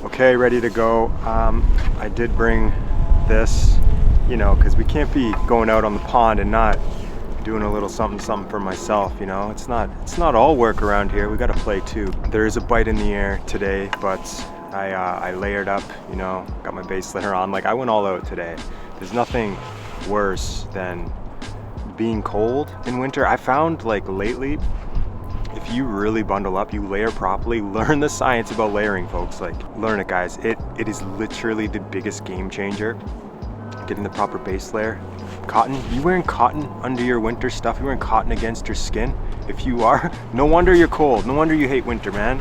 Okay, ready to go. I did bring this, you know, because we can't be going out on the pond and not doing a little something for myself, you know. It's not all work around here. We got to play too. There is a bite in the air today, but I layered up, you know, got my base layer on. Like, I went all out today. There's nothing worse than being cold in winter. I found, like, lately, if you really bundle up, you layer properly, learn the science about layering, folks. Like, learn it, guys. It is literally the biggest game changer. Getting the proper base layer. Cotton, you wearing cotton under your winter stuff? You wearing cotton against your skin? If you are, no wonder you're cold. No wonder you hate winter, man.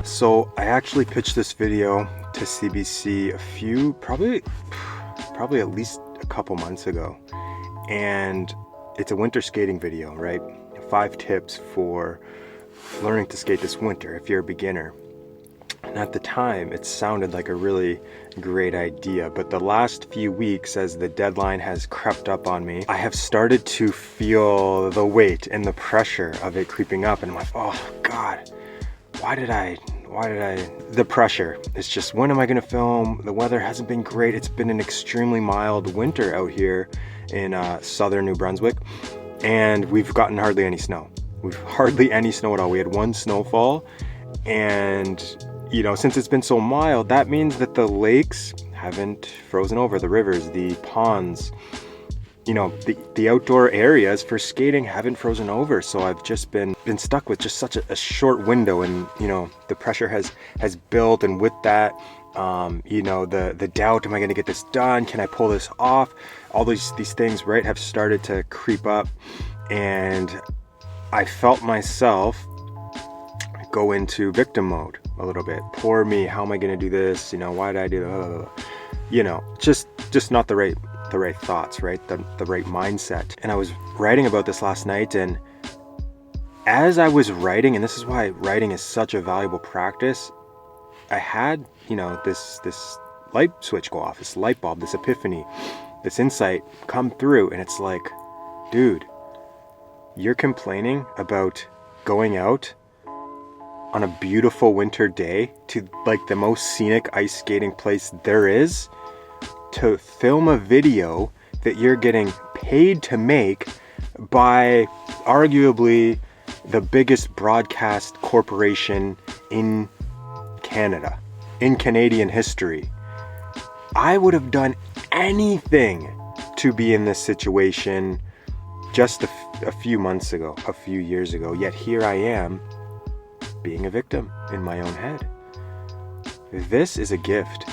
So I actually pitched this video to CBC probably at least a couple months ago. And it's a winter skating video, right? 5 tips for learning to skate this winter if you're a beginner. And at the time, it sounded like a really great idea, but the last few weeks, as the deadline has crept up on me, I have started to feel the weight and the pressure of it creeping up, and I'm like, oh God, why did I, the pressure. It's just, when am I gonna film? The weather hasn't been great. It's been an extremely mild winter out here in southern New Brunswick, and we've gotten hardly any snow. We've hardly any snow at all. We had 1 snowfall, and you know, since it's been so mild, that means that the lakes haven't frozen over, the rivers, the ponds, you know, the outdoor areas for skating haven't frozen over. So I've just been stuck with just such a short window, and you know, the pressure has built, and with that, you know, the doubt, am I going to get this done? Can I pull this off? All these things, right, have started to creep up, and I felt myself go into victim mode a little bit. Poor me, how am I going to do this? You know, why did I do that? You know, just not the right thoughts, right? The right mindset. And I was writing about this last night, and as I was writing, and this is why writing is such a valuable practice, I had, you know, this light switch go off, this light bulb, this epiphany, this insight come through, and it's like, dude, you're complaining about going out on a beautiful winter day to like the most scenic ice skating place there is, to film a video that you're getting paid to make by arguably the biggest broadcast corporation in Canada, in Canadian history. I would have done anything to be in this situation just a few months ago, a few years ago, yet here I am being a victim in my own head. This is a gift.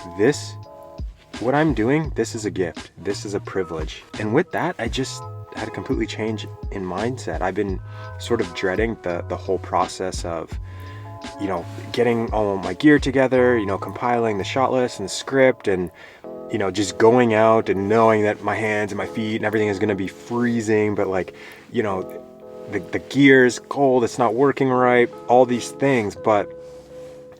What I'm doing, this is a gift. This is a privilege. And with that, I just had a completely change in mindset. I've been sort of dreading the whole process of, you know, getting all my gear together, you know, compiling the shot list and the script, and, you know, just going out and knowing that my hands and my feet and everything is going to be freezing, but like, you know, the gear is cold, it's not working right, all these things. But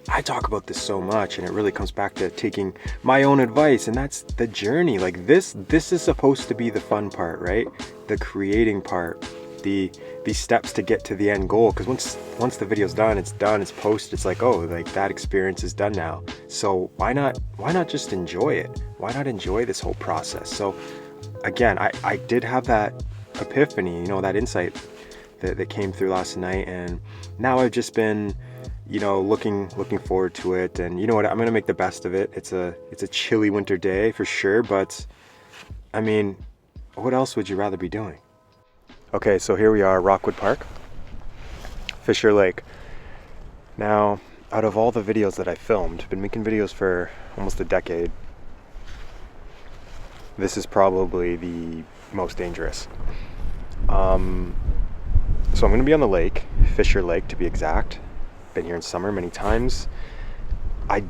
I talk about this so much, and it really comes back to taking my own advice, and that's the journey. Like, this is supposed to be the fun part, right? The creating part, the steps to get to the end goal. Because once the video's done, it's posted, it's like, oh, like, that experience is done now. So why not just enjoy it? Why not enjoy this whole process? So again, I did have that epiphany, you know, that insight that came through last night, and now I've just been, you know, looking forward to it. And you know what, I'm gonna make the best of it. It's a chilly winter day for sure, but I mean, what else would you rather be doing? Okay, so here we are, Rockwood Park, Fisher Lake. Now, out of all the videos that I filmed, I've been making videos for almost a decade, this is probably the most dangerous. So I'm going to be on the lake, Fisher Lake to be exact. Been here in summer many times. I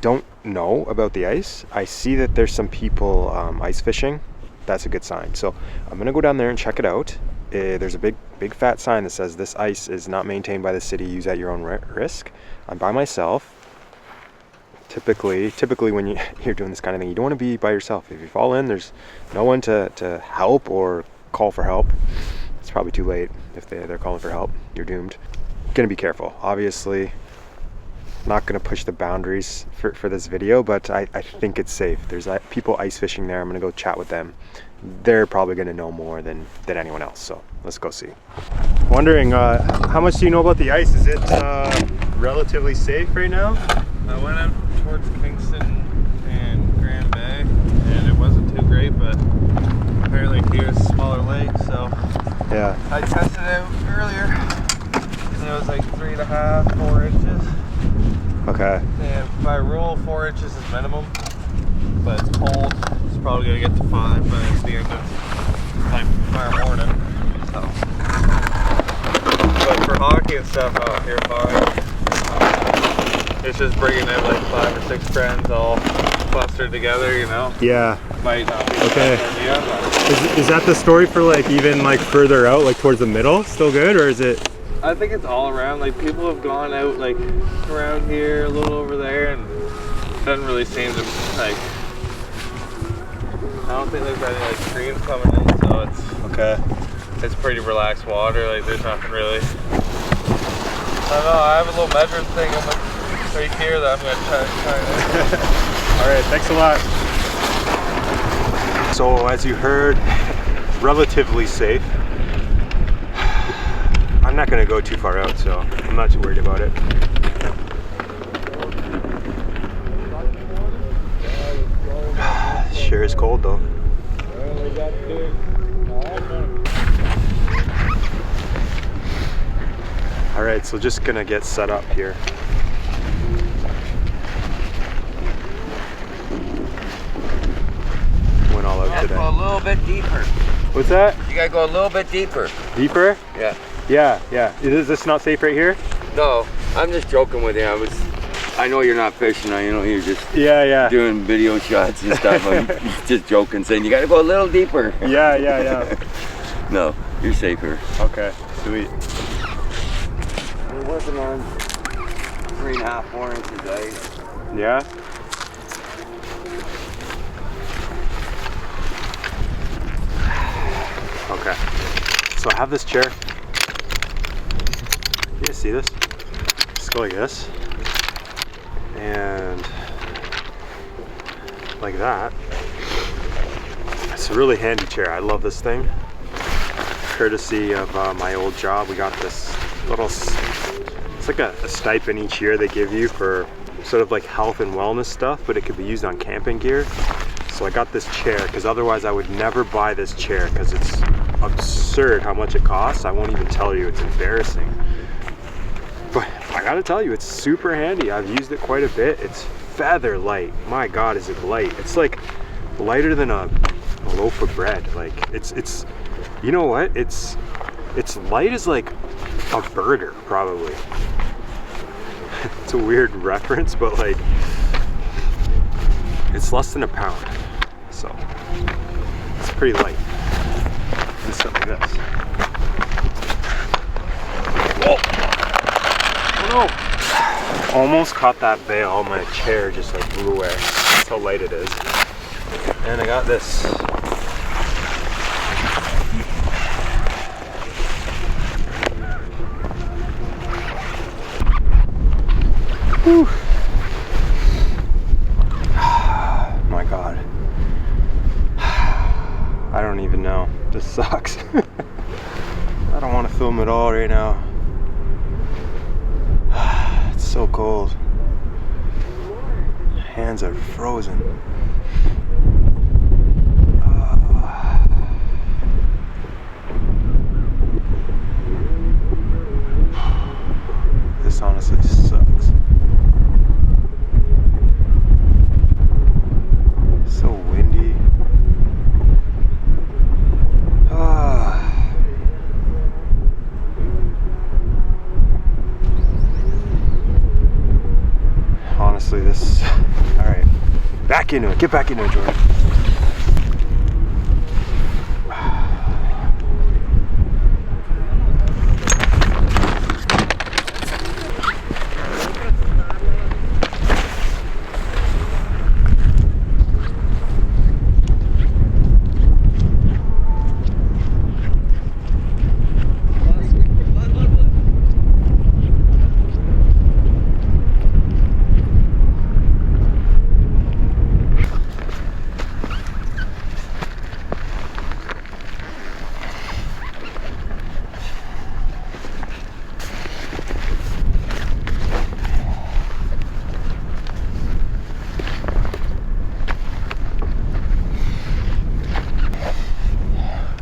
don't know about the ice. I see that there's some people ice fishing. That's a good sign. So I'm going to go down there and check it out. There's a big fat sign that says this ice is not maintained by the city, use at your own risk. I'm by myself. Typically when you're doing this kind of thing, you don't want to be by yourself. If you fall in, there's no one to help or call for help. It's probably too late if they're calling for help. You're doomed. Gonna be careful. Obviously, not going to push the boundaries for this video, but I think it's safe. There's people ice fishing there. I'm going to go chat with them. They're probably going to know more than anyone else, so let's go see. Wondering, how much do you know about the ice? Is it relatively safe right now? I went out towards Kingston and Grand Bay, and it wasn't too great, but apparently here's a smaller lake, so yeah. I tested it out earlier, and it was like 3.5, 4 inches. Okay. And by rule, 4 inches is minimum, but it's cold. It's probably gonna get to 5 by the end of like tomorrow morning. So, but for hockey and stuff out here, fine. It's just bringing in like 5 or 6 friends all clustered together, you know. Yeah. Might not be the okay. best idea, but is that the story for like even like further out, like towards the middle? Still good, or is it? I think it's all around. Like people have gone out like around here, a little over there, and it doesn't really seem to like. I don't think there's any like streams coming in, so it's okay. It's pretty relaxed water. Like there's nothing really. I don't know. I have a little measuring thing on my right here that I'm gonna try. All right. Thanks a lot. So as you heard, relatively safe. I'm not going to go too far out, so I'm not too worried about it. Sure is cold though. All right, so just gonna get set up here. Went all out today. Go a little bit deeper. What's that? You gotta go a little bit deeper. Deeper? Yeah. Yeah. Is this not safe right here? No, I'm just joking with you. I know you're not fishing. I know you're just doing video shots and stuff. I'm just joking, saying you gotta go a little deeper. Yeah. No, you're safer. Okay, sweet. We're working on 3.5, 4 inches ice. Yeah. Okay. So I have this chair. You guys see this? Just go like this. And like that. It's a really handy chair. I love this thing. Courtesy of my old job, we got this little, it's like a stipend each year they give you for sort of like health and wellness stuff, but it could be used on camping gear. So I got this chair because otherwise I would never buy this chair because it's absurd how much it costs. I won't even tell you, it's embarrassing. But I gotta tell you, it's super handy. I've used it quite a bit. It's feather light. My God, is it light. It's like lighter than a loaf of bread. Like it's you know what? It's light as like a burger, probably. It's a weird reference, but like it's less than a pound. So it's pretty light. And stuff like this. Whoa! Oh no! Almost caught that bail. My chair just like blew away. That's how light it is. And I got this. Whew. My God. I don't even know. This sucks. I don't want to film at all right now. It's so cold. Hands are frozen. This honestly sucks. So windy. Honestly, this. All right, back into it. Get back into it, Jordan.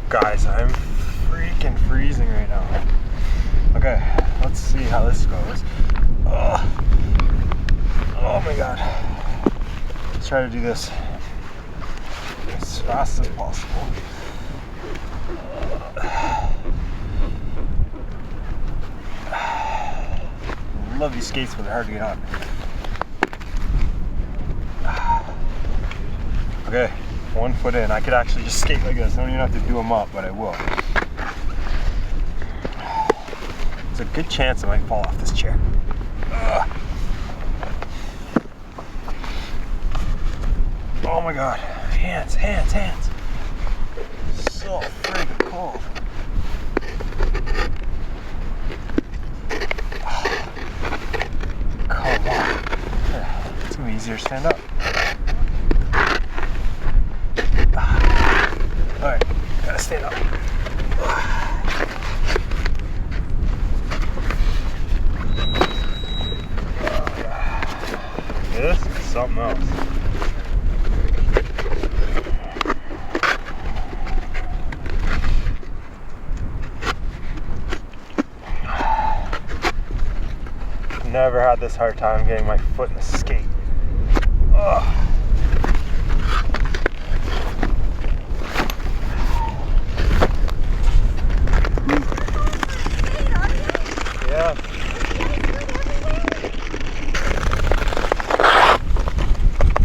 Guys, I'm freaking freezing right now. Okay, let's see how this goes. Oh my god. Let's try to do this as fast as possible. Love these skates, but they're hard to get on. Okay, 1 foot in. I could actually just skate like this. I don't even have to do them up, but I will. There's a good chance I might fall off this chair. Oh my god. Hands, hands, hands. So freaking cold. Come on. It's gonna be easier to stand up. Alright, gotta stand up. This is something else. Never had this hard time getting my foot in the skate. Ugh. Yeah.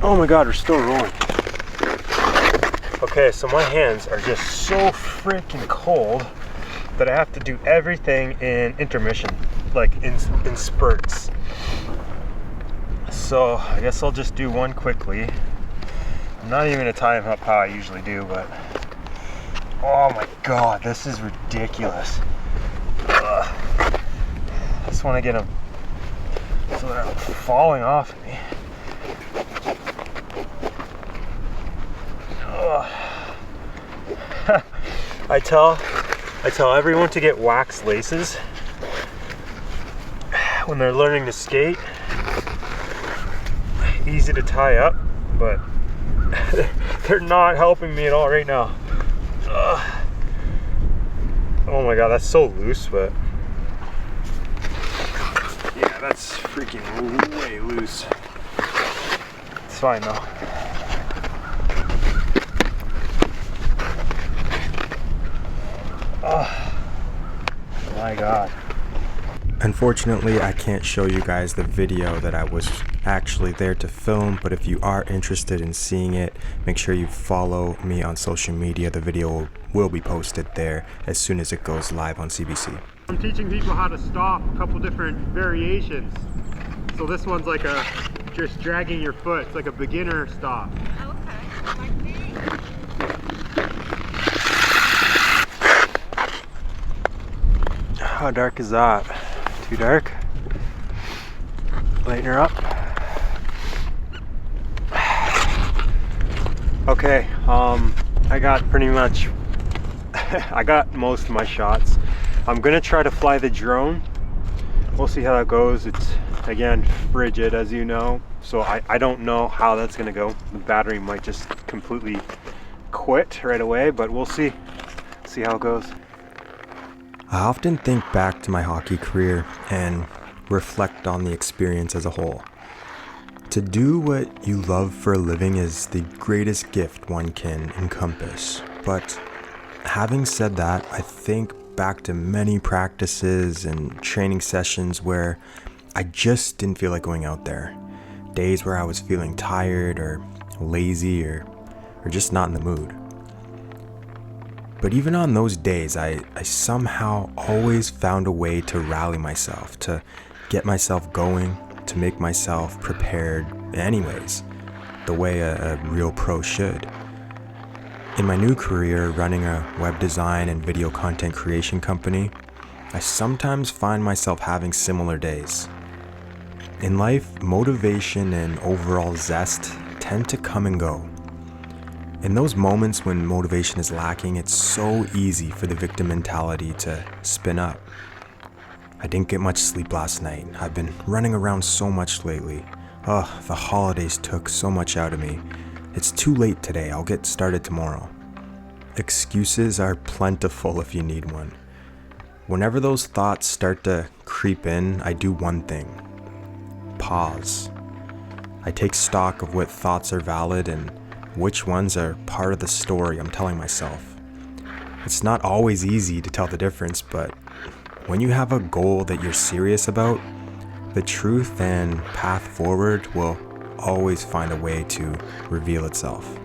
Oh my god, we're still rolling. Okay, so my hands are just so freaking cold that I have to do everything in intermission, like in spurts. So I guess I'll just do one quickly. I'm not even gonna time up how I usually do, but oh my god, this is ridiculous. Ugh. I just want to get them so they're not falling off of me. I tell everyone to get wax laces when they're learning to skate. Easy to tie up, but they're not helping me at all right now. Oh my god, that's so loose, but yeah, that's freaking way loose. It's fine though. Oh my god. Unfortunately, I can't show you guys the video that I was actually there to film, but if you are interested in seeing it, make sure you follow me on social media. The video will be posted there as soon as it goes live on CBC. I'm teaching people how to stop, a couple different variations. So this one's like a just dragging your foot. It's like a beginner stop. Okay, like me. How dark is that? Too dark? Lighten her up. Okay, I got pretty much, I got most of my shots. I'm gonna try to fly the drone. We'll see how that goes. It's, again, frigid, as you know, so I don't know how that's gonna go. The battery might just completely quit right away, but we'll see how it goes. I often think back to my hockey career and reflect on the experience as a whole. To do what you love for a living is the greatest gift one can encompass. But having said that, I think back to many practices and training sessions where I just didn't feel like going out there. Days where I was feeling tired or lazy or just not in the mood. But even on those days, I somehow always found a way to rally myself, to get myself going, to make myself prepared anyways, the way a real pro should. In my new career, running a web design and video content creation company, I sometimes find myself having similar days. In life, motivation and overall zest tend to come and go. In those moments when motivation is lacking, it's so easy for the victim mentality to spin up. I didn't get much sleep last night. I've been running around so much lately. The holidays took so much out of me. It's too late today. I'll get started tomorrow. Excuses are plentiful if you need one. Whenever those thoughts start to creep in, I do one thing: pause. I take stock of what thoughts are valid and which ones are part of the story I'm telling myself. It's not always easy to tell the difference, but when you have a goal that you're serious about, the truth and path forward will always find a way to reveal itself.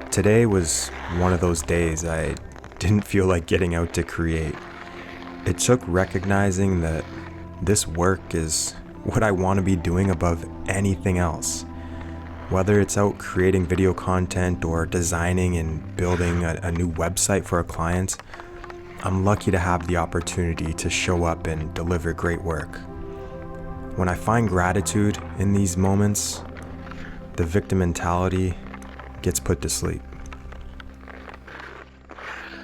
Today was one of those days I didn't feel like getting out to create. It took recognizing that this work is what I want to be doing above anything else. Whether it's out creating video content or designing and building a new website for a client, I'm lucky to have the opportunity to show up and deliver great work. When I find gratitude in these moments, the victim mentality gets put to sleep.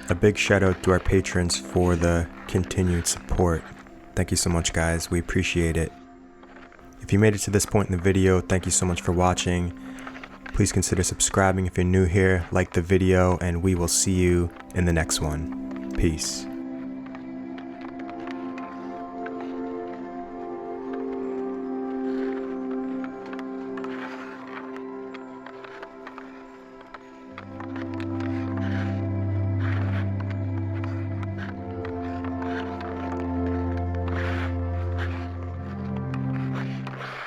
A big shout out to our patrons for the continued support. Thank you so much, guys. We appreciate it. If you made it to this point in the video, thank you so much for watching. Please consider subscribing if you're new here, like the video, and we will see you in the next one. Peace.